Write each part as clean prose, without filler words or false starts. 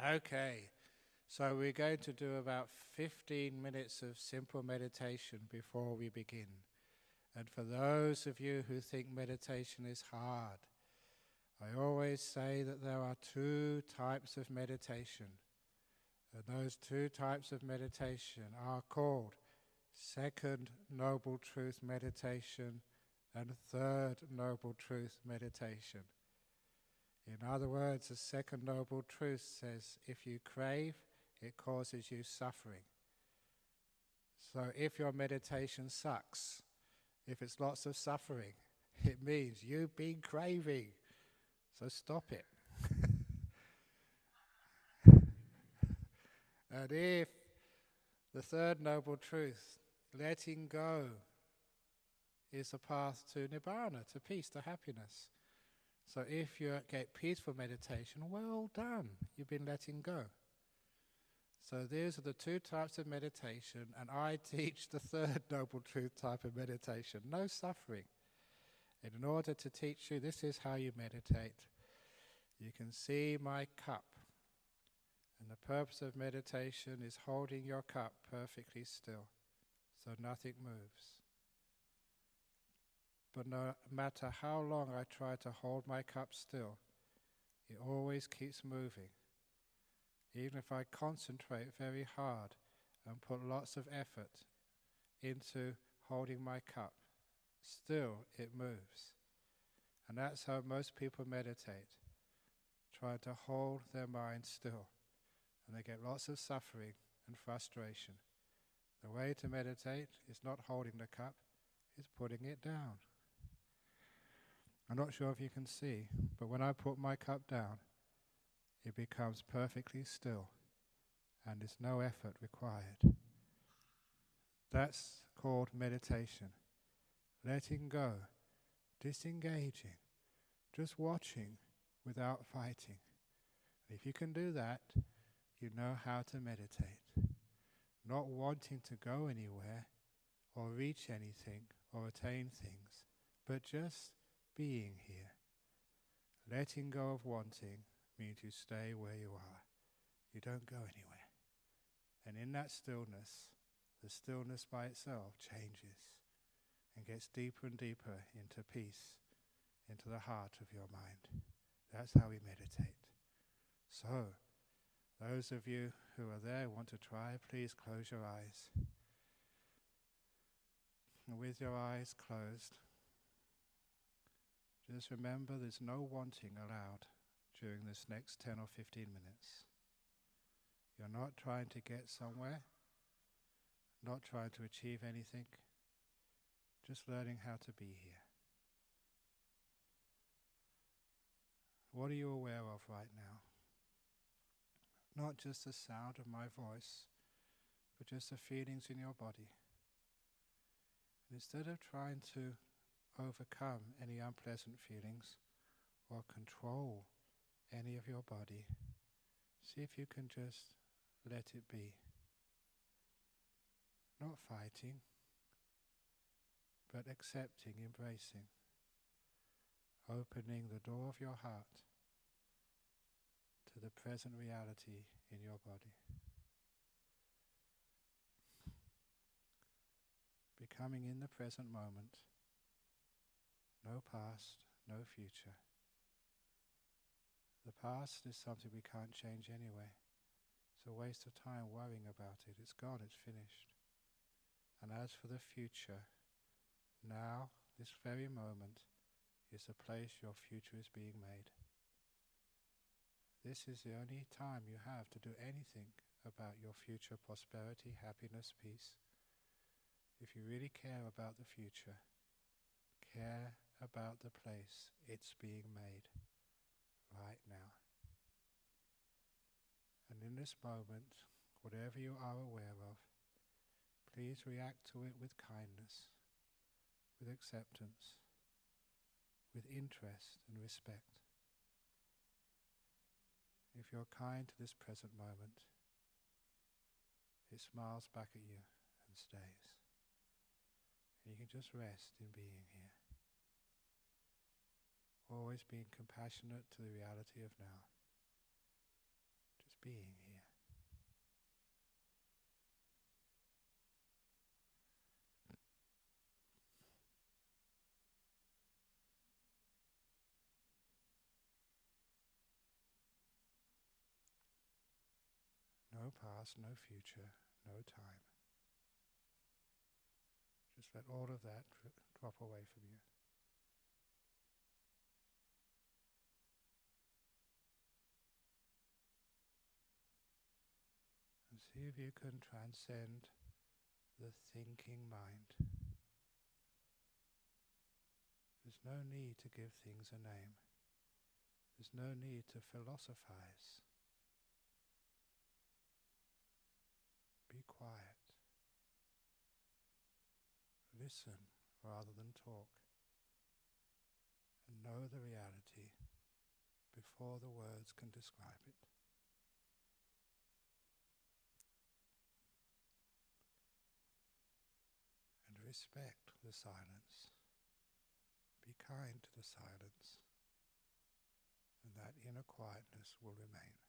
Okay, so we're going to do about 15 minutes of simple meditation before we begin. And for those of you who think meditation is hard, I always say that there are two types of meditation. And those two types of meditation are called Second Noble Truth Meditation and Third Noble Truth Meditation. In other words, the Second Noble Truth says if you crave, it causes you suffering. So if your meditation sucks, if it's lots of suffering, it means you've been craving. So stop it. And if the Third Noble Truth, letting go, is the path to nibbana, to peace, to happiness. So if you get peaceful meditation, well done, you've been letting go. So these are the two types of meditation, and I teach the Third Noble Truth type of meditation, no suffering. And in order to teach you, this is how you meditate. You can see my cup. And the purpose of meditation is holding your cup perfectly still, so nothing moves. But no matter how long I try to hold my cup still, it always keeps moving. Even if I concentrate very hard and put lots of effort into holding my cup, still it moves. And that's how most people meditate, trying to hold their mind still. And they get lots of suffering and frustration. The way to meditate is not holding the cup, it's putting it down. I'm not sure if you can see, but when I put my cup down, it becomes perfectly still, and there's no effort required. That's called meditation. Letting go, disengaging, just watching without fighting. And if you can do that, you know how to meditate. Not wanting to go anywhere, or reach anything, or attain things, but just being here. Letting go of wanting means you stay where you are. You don't go anywhere. And in that stillness, the stillness by itself changes and gets deeper and deeper into peace, into the heart of your mind. That's how we meditate. So, those of you who are there want to try, please close your eyes. And with your eyes closed, just remember there's no wanting allowed during this next 10 or 15 minutes. You're not trying to get somewhere, not trying to achieve anything, just learning how to be here. What are you aware of right now? Not just the sound of my voice, but just the feelings in your body. And instead of trying to overcome any unpleasant feelings or control any of your body, see if you can just let it be. Not fighting, but accepting, embracing, opening the door of your heart to the present reality in your body. Becoming in the present moment. No past, no future. The past is something we can't change anyway. It's a waste of time worrying about it. It's gone, it's finished. And as for the future, now, this very moment, is the place your future is being made. This is the only time you have to do anything about your future prosperity, happiness, peace. If you really care about the future, care about the place it's being made right now. And in this moment, whatever you are aware of, please react to it with kindness, with acceptance, with interest and respect. If you're kind to this present moment, it smiles back at you and stays. And you can just rest in being here. Always being compassionate to the reality of now. Just being here. No past, no future, no time. Just let all of that drop away from you. And see if you can transcend the thinking mind. There's no need to give things a name. There's no need to philosophize. Be quiet. Listen rather than talk. And know the reality before the words can describe it. And respect the silence. Be kind to the silence. And that inner quietness will remain.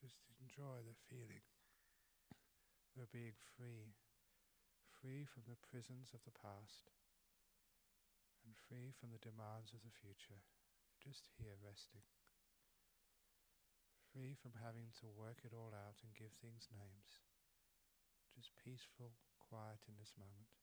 Just enjoy the feeling of being free, free from the prisons of the past, and free from the demands of the future. You're just here resting, free from having to work it all out and give things names. Just peaceful, quiet in this moment.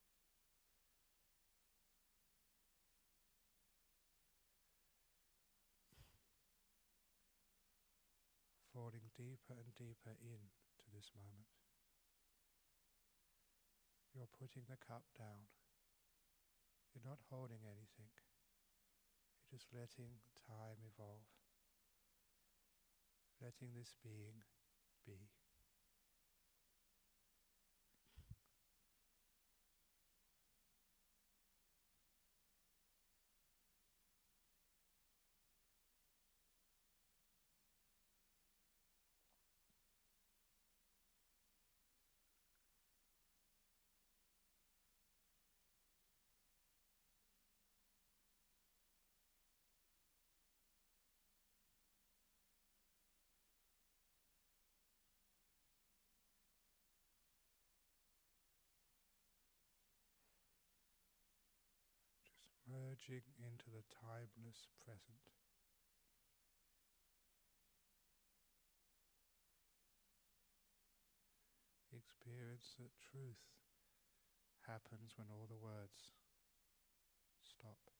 Falling deeper and deeper into this moment. You're putting the cup down. You're not holding anything. You're just letting time evolve. Letting this being be. Merging into the timeless present. Experience that truth happens when all the words stop.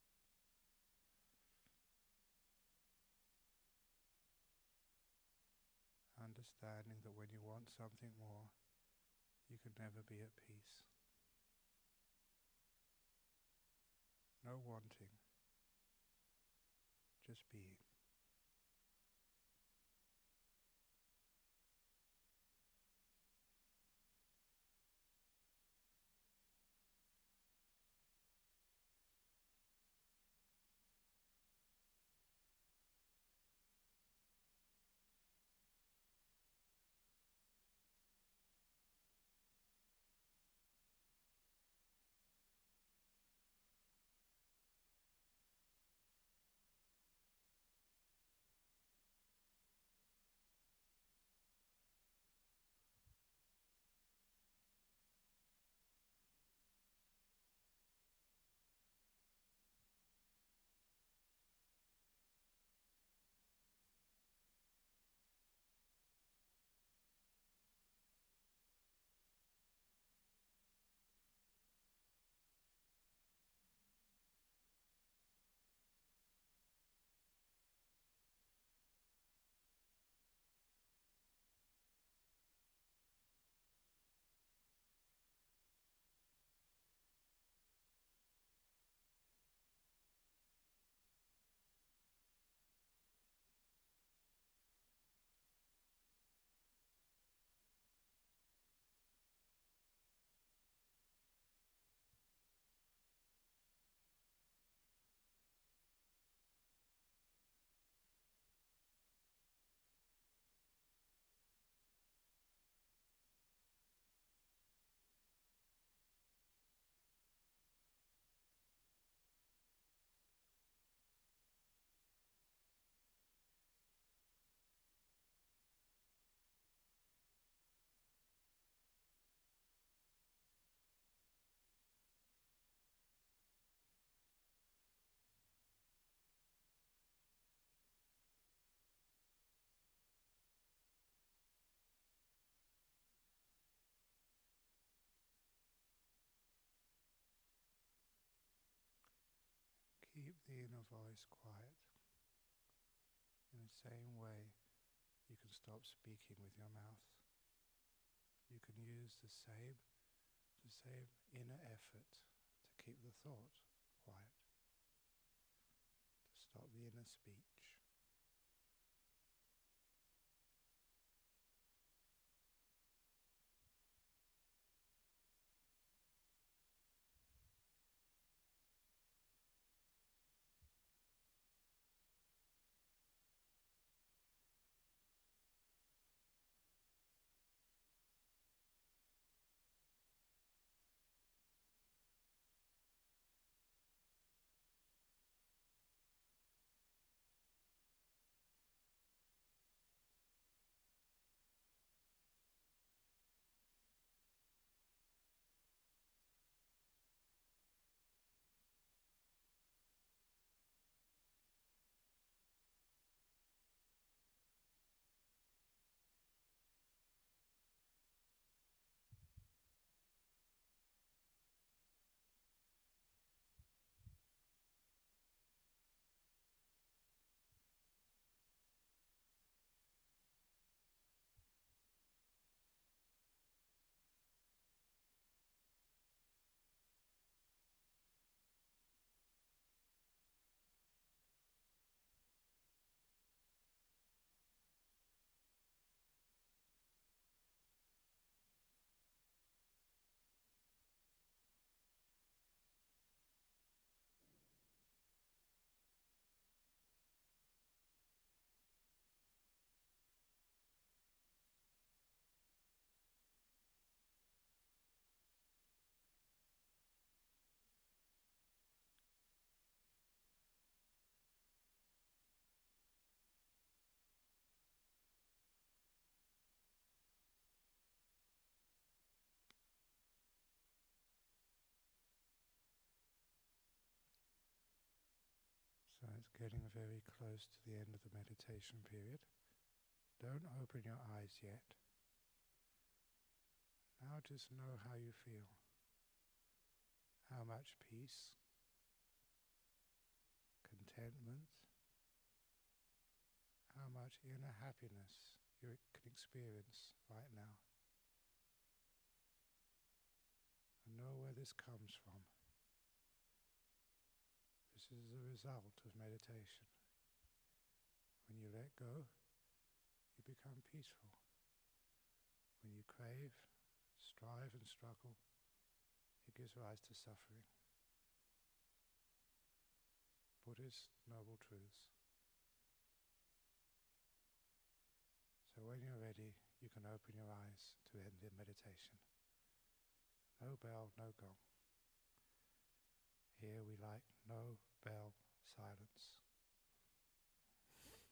Understanding that when you want something more, you can never be at peace. No wanting, just being. the inner voice quiet. In the same way, you can stop speaking with your mouth. You can use the same inner effort to keep the thought quiet, to stop the inner speech. So it's getting very close to the end of the meditation period. Don't open your eyes yet. Now just know how you feel. How much peace, contentment, how much inner happiness you can experience right now. And know where this comes from. This is the result of meditation. When you let go, you become peaceful. When you crave, strive and struggle, it gives rise to suffering. Buddhist noble truths. So when you're ready, you can open your eyes to end the meditation. No bell, no gong. Here we like no